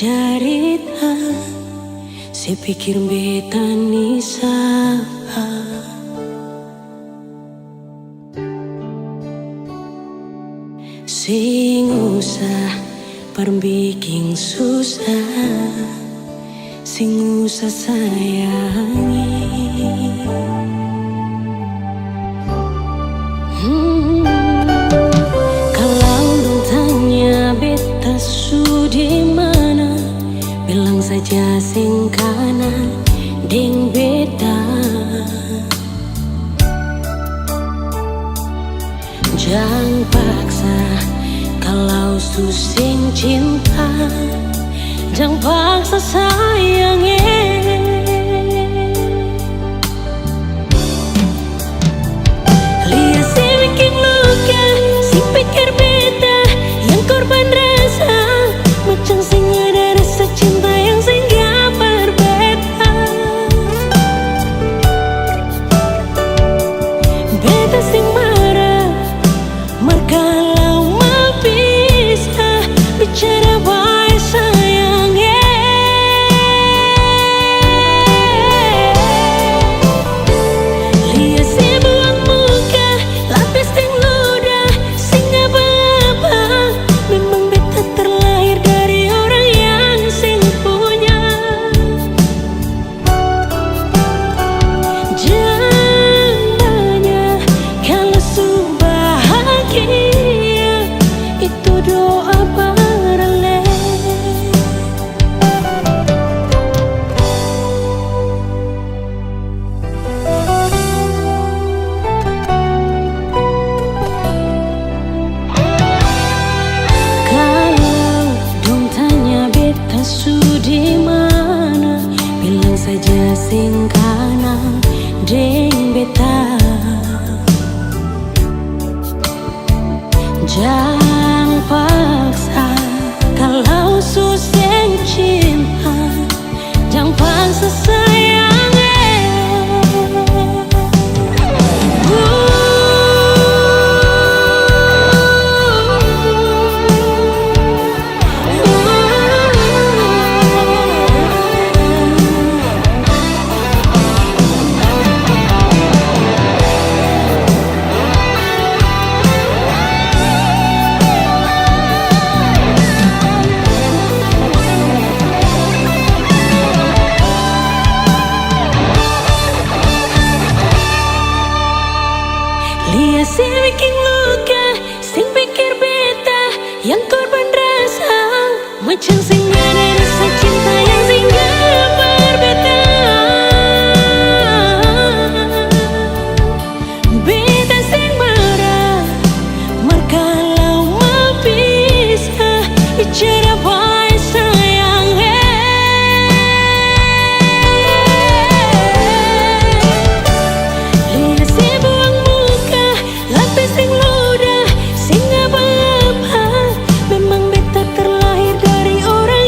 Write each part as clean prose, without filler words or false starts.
Carita, saya pikir beta ni sapa. Sing usah perbikin susah, sing usah sayangi. Kalau lu tanya beta su di mana, bilang saja sing kanan deng beta. Jangan paksa kalau su sing cinta, jangan paksa sayangnya. Lihat si bikin luka, si pikir beta yang korban rasa, macam sing ada rasa cinta yang sing gak berbeda. Beta sing marah, kalau mau bisa bicara baik sayangnya. Lihat si buang muka, lapis ting ludah, sing apa-apa. Memang beta terlahir dari orang yang sing punya. Jangan tanya kalau su bahagia, itu doa paralel. Kalau dong tanya beta su di mana, bilang saja sing kanan deng beta. Jangan paksa kalau su sing cinta, jangan paksa sayangnya. Lihat si bikin luka, sing pikir beta yang korban rasa, macam sing ada rasa cinta yang sing gak berbeda. Beta sing marah, kalau mau bisa bicara baik sayangnya. Lihat si buang muka, lapis ting ludah, sing apa-apa. Memang beta terlahir dari orang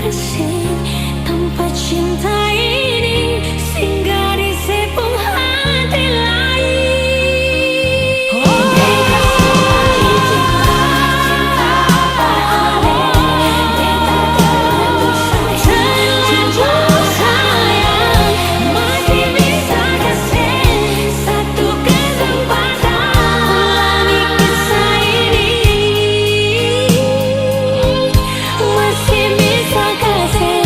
asing tanpa cinta ini singgah di sebuah hati lain. Terlanjur sayang, masih bisa kasih satu kesempatan ulangi kisah ini. Masih bisa kasih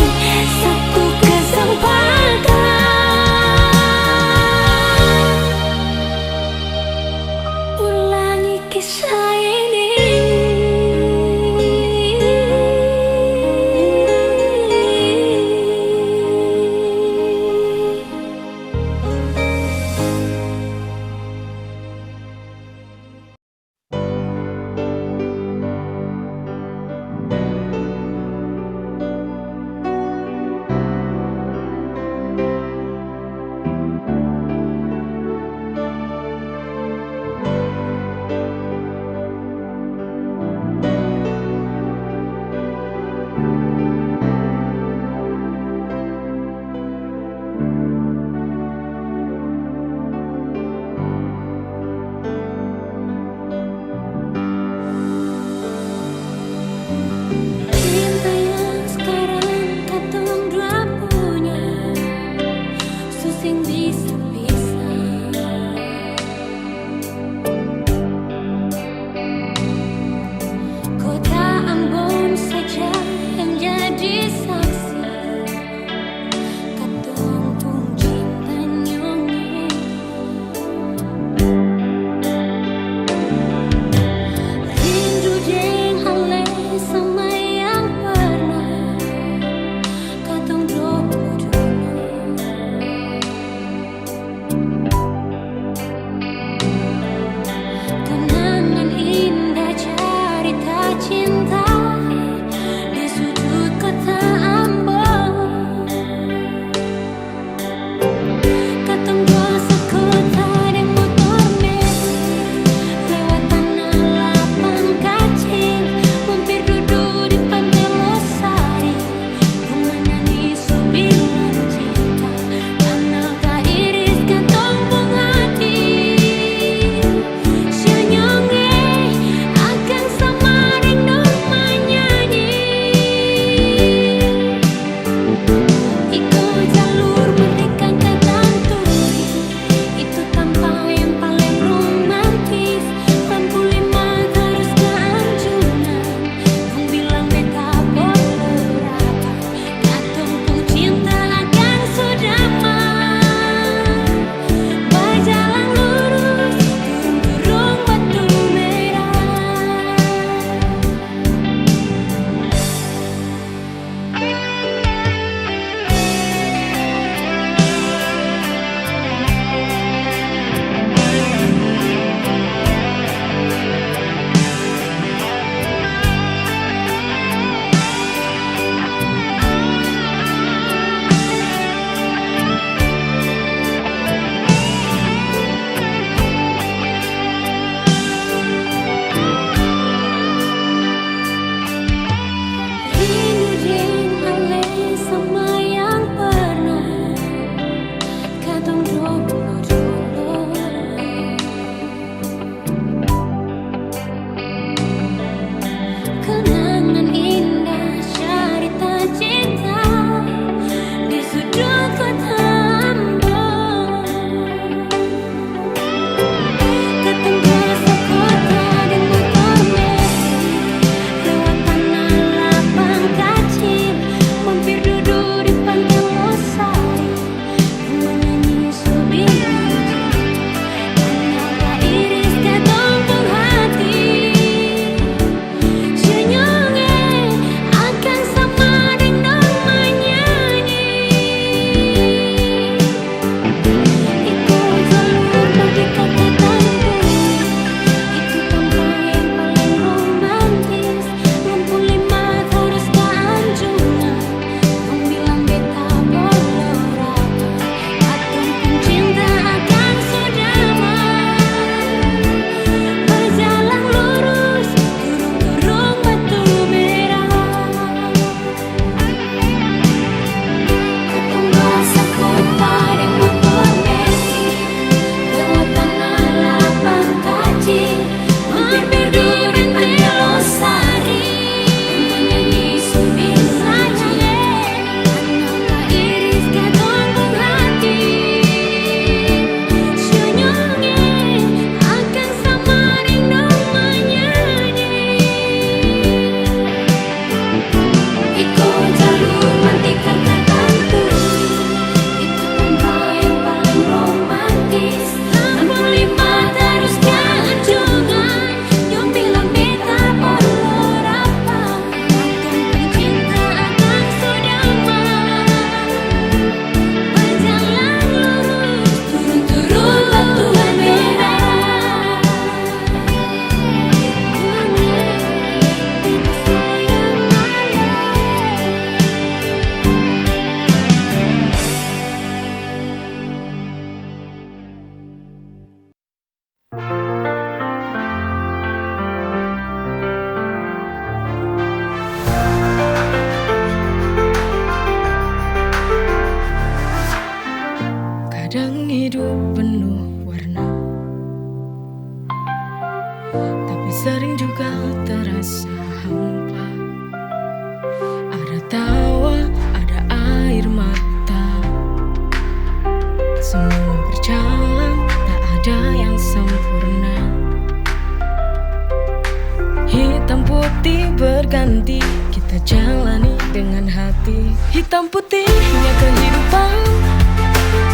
putih berganti, kita jalani dengan hati. Hitam putihnya kehidupan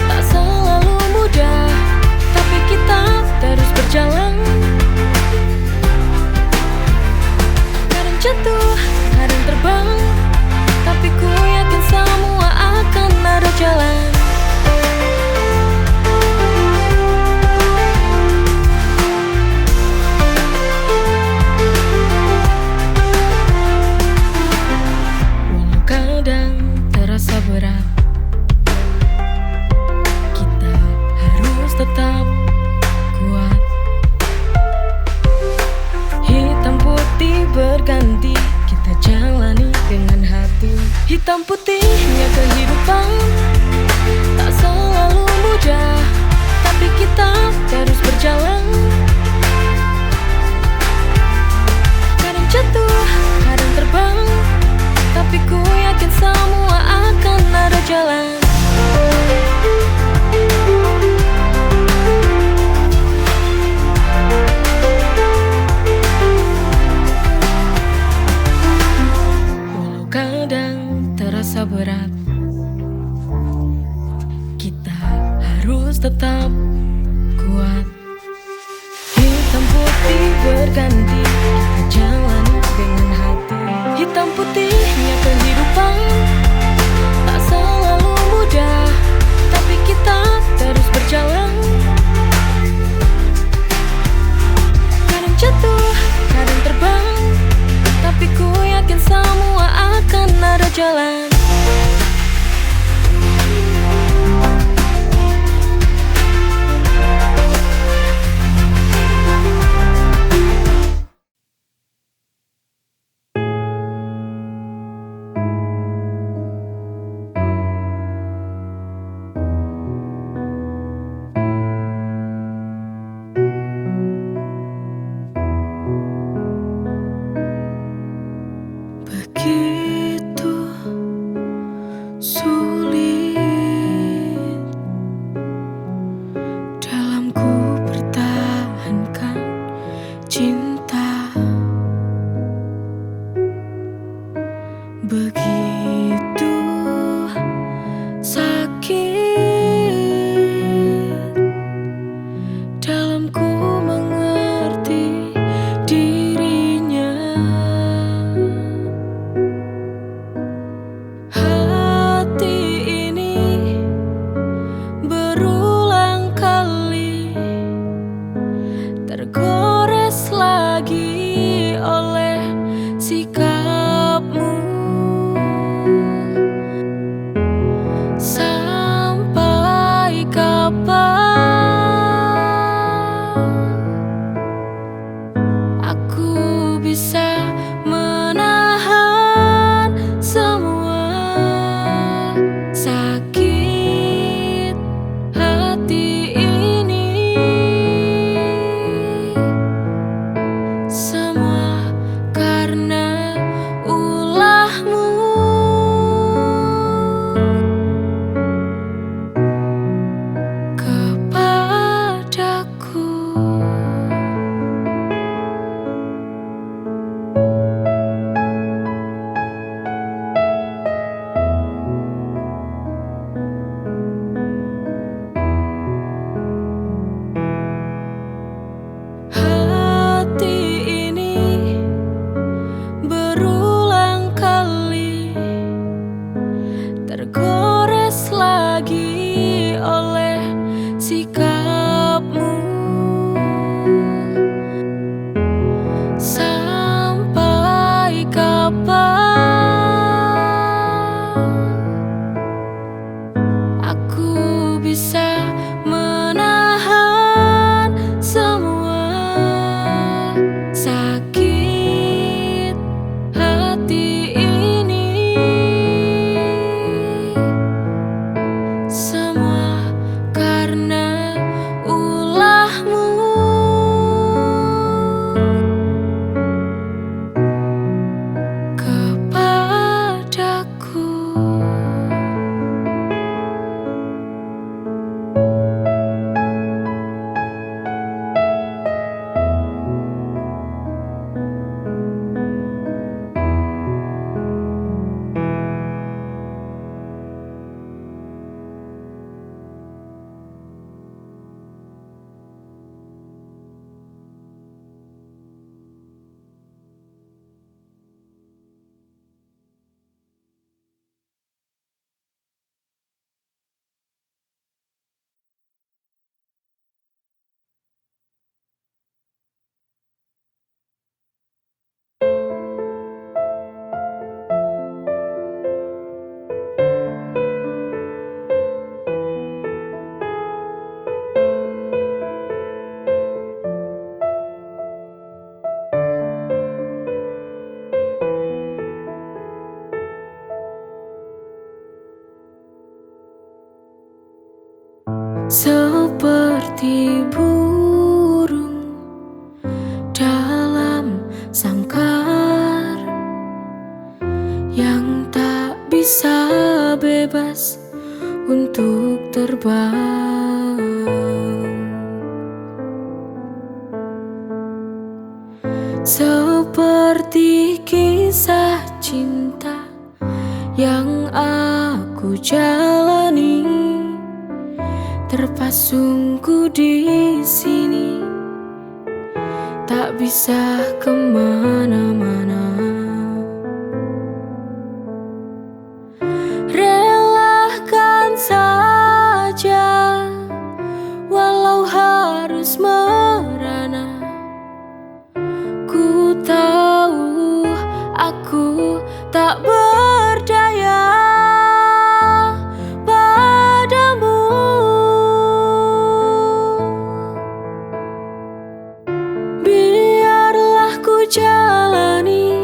tak selalu mudah, tapi kita terus berjalan. Kadang jatuh, kadang terbang, tapi ku yakin semua akan ada jalan. Walau kadang terasa berat, kita harus tetap kuat. Hitam putih berganti, kita jalani dengan hati. Hitam putihnya kehidupan tak selalu mudah, tapi kita terus berjalan. Kadang jatuh, kadang terbang, tapi ku yakin semua akan ada jalan. Walau kadang terasa berat, kita harus tetap kuat. Hitam putih berganti, kita jalani dengan hati. Hitam putihnya kehidupan tak selalu mudah, tapi kita terus berjalan. Kadang jatuh, kadang terbang, tapi ku yakin semua akan ada jalan. Begitu sulit dalam ku pertahankan cinta. Begitu sakit dalam ku mengerti dirinya. Hati ini berulang kali tergores lagi oleh sikapmu. seperti burung dalam sangkar yang tak bisa bebas untuk terbang. Seperti kisah cinta yang aku jalani, terpasungku di sini, tak bisa kemana-mana. Relakan saja, walau harus merana. Ku tahu aku tak berdaya padamu. Biarlah ku jalani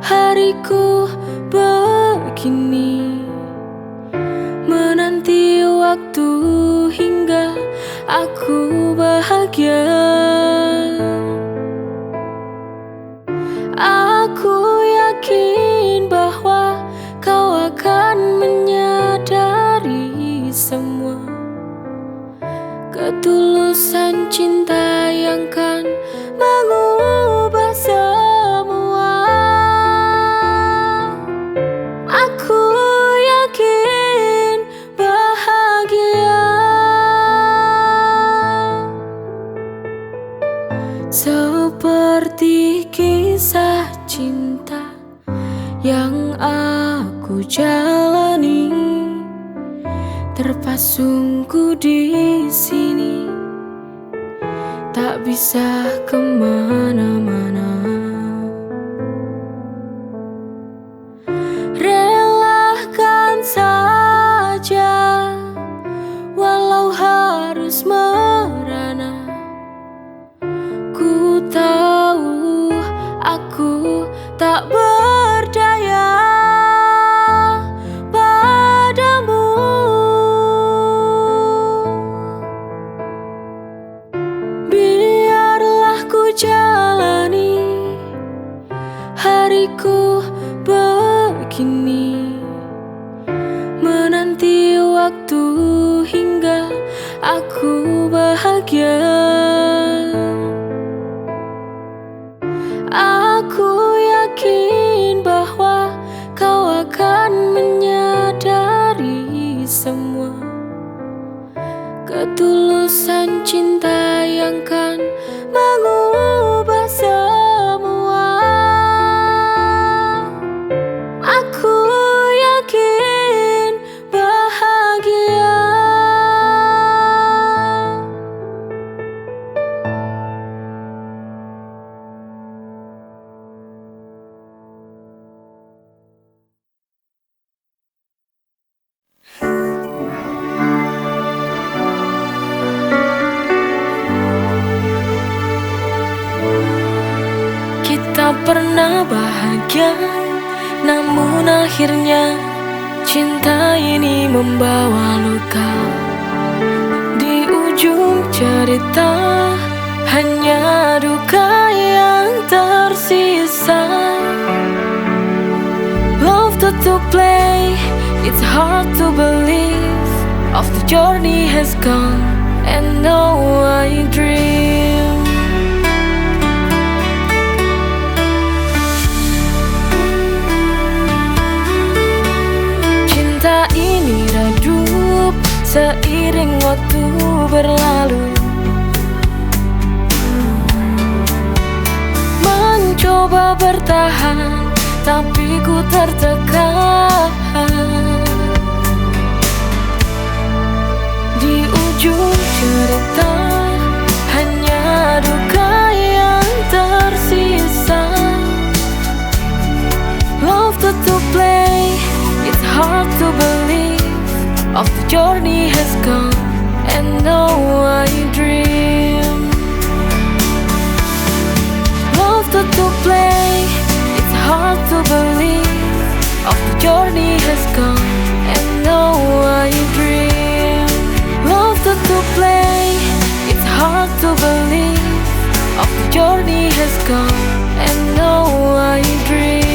hariku begini, menanti waktu hingga aku bahagia. Aku yakin bahwa kau akan menyadari semua ketulusan cinta yang kan mengubah semua. Aku yakin bahagia seperti kisah cinta yang aku jalani, terpasungku di sini, tak bisa kemana-mana. Relakan saja, walau harus merana. Ku tahu aku tak berdaya padamu. Biarlah ku jalani hariku begini, menanti waktu hingga aku bahagia. Aku yakin bahwa kau akan menyadari semua ketulusan cinta yang kan mengubah semua. Aku yakin bahagia. Kita pernah bahagia, namun akhirnya cinta ini membawa luka. Di ujung cerita hanya duka yang tersisa. Love to play, it's hard to believe. Of the journey has gone, and now I dream. Cinta ini redup seiring waktu berlalu, mencoba bertahan tapi ku tertekan. Di ujung cerita hanya duka yang tersisa. Love to play, it's hard to believe. Of the journey has gone, and now I dream. Love to play, it's hard to believe. Of the journey has gone, and now I dream. play. It's hard to believe. Of the journey has gone, and now I dream.